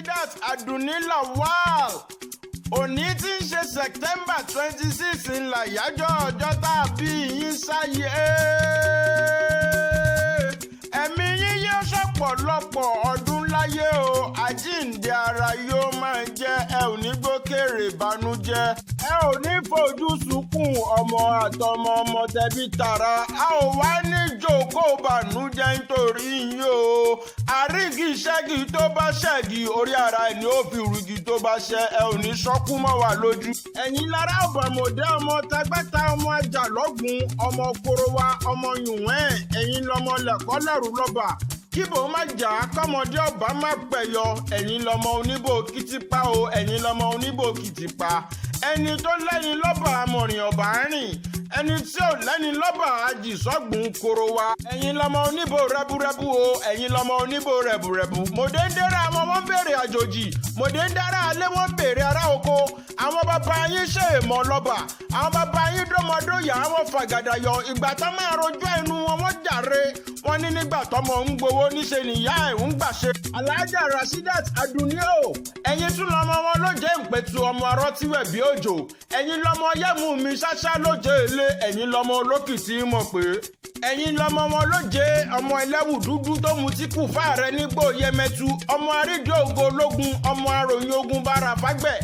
Rasheedat Adunni Lawal òní tí ń ṣe September 26 ńlá ìyájọ́ ọjọ́ tá a bí yín sáyé ẹ̀mí yín yóò ṣọ̀pọ̀lọpọ̀ ọdún láyé o àjíǹde ara yóò máa jẹ́ ẹ ò ní gbókèrè ìbànújẹ́ ẹ ò ní fojú sunkún ọmọ àtọmọ ọmọ tẹbí tara a ò wá ní jókòó ìbànújẹ́ nítorí yín o àrígi ṣẹ́gi tó bá ṣẹ́gi orí ara ẹni ó fi rúgi tó bá ṣẹ́ ẹ ò ní ṣọ́kú mọ́ wà lójú. ẹ̀yin lára ọ̀bọ̀mọdé ọmọ tẹgbẹ́ta ọmọ ajàlọ́gùn ọmọ korowa ọmọ yùnwẹ́n ẹ̀yin lọmọ lẹ̀kọ́lẹ̀rú lọ́ba kíbo má jà kọ́mọdé ọba má pẹ̀yọ ẹ̀yin lọmọ oníbò kìtìpá o ẹ̀yin lọmọ oníbò kìtìpá ẹni tó lẹ́ni lọ́ba amọ̀rìn ọ̀bà rìn ẹni tí ò lẹ́ni lọ́ba àjìsọ́gbùn korowa ẹ̀yin lọmọ oníbò rẹ́búrẹ́bú o ẹ̀yin lọmọ oníbò rẹ̀bùrẹ̀bù mòdéńdéra àwọn wọn béèrè àjòjì mòdéńdára alẹ́ wọn béèrè ará oko àwọn bàbá yín ṣe èèmọ̀ lọ́ba àwọn bàbá yín dọ́mọdóyà àwọn fàgàdàyọ ìgbà tó máa rojọ́ ẹnu wọn wọ́n jàre wọ́n ní nígbà tọ́mọ ń gbowó níṣẹ́ nìyá ẹ̀ ń gbàṣe. Alhaja Rasheedat Adunni o ẹ̀yin tún lọmọ wọn ló jẹ́ ìpẹ̀tù ọmọ arọ́tíwẹ̀ bí òjò ẹ̀yin lọmọ yẹ́mú mi ṣáṣá ló jẹ́ ilé ẹ̀yin lọmọ olókìtì mọ̀ pé ẹ̀yin lọmọ wọn ló jẹ́ ọmọ ẹlẹ́wù dúdú tó mu tí kù fáàrẹ nígbò yẹmẹtu ọmọ arídìí ògo ológun ọmọ aròyìn ogun bára fágbẹ̀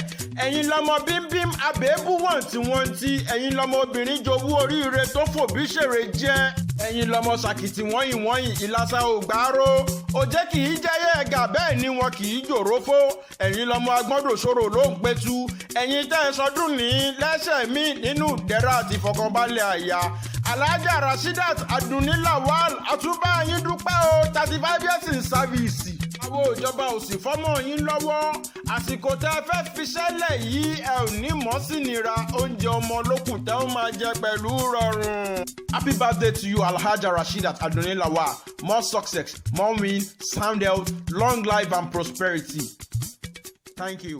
ẹ̀yin lọmọ bímbím àbẹ́bù wọ̀n tí wọ́n ti ẹ̀yin lọmọ obìnrin jowú oríire tó fòbí ṣèrè jẹ́ ẹ̀yin lọmọ ṣàkìtì wọ́nyìn ìlàsà ògbárò òjé kì í jẹ́yẹ ẹ̀gà bẹ́ẹ̀ ni wọn kì í jòrófó ẹ̀yin lọmọ agbọ́dọ̀ṣòro ló ń pẹ́tù ẹ̀yin tẹ́ ẹ sọdún ní lẹ́sẹ̀ mí nínú ìdẹ̀ra àti ìfọkànbalẹ̀ àyà Alhaja Rasheedat Adunni Lawal àtúbà yín dúpẹ́ o 35 years in service àwọn ìjọba ò sì fọ́mọ̀ yín lọ́wọ́ àsìkò tẹ́ ẹ fẹ́ fiṣẹ́lẹ̀ yìí ẹ ò ní mọ́ sí nira oúnjẹ ọmọ lókùn tẹ́ ó máa jẹ pẹ̀lú rọrùn. Happy birthday to you Alhaja Rasheedat Adunni Lawal, more success, more win, sound health, long life and prosperity. Thank you.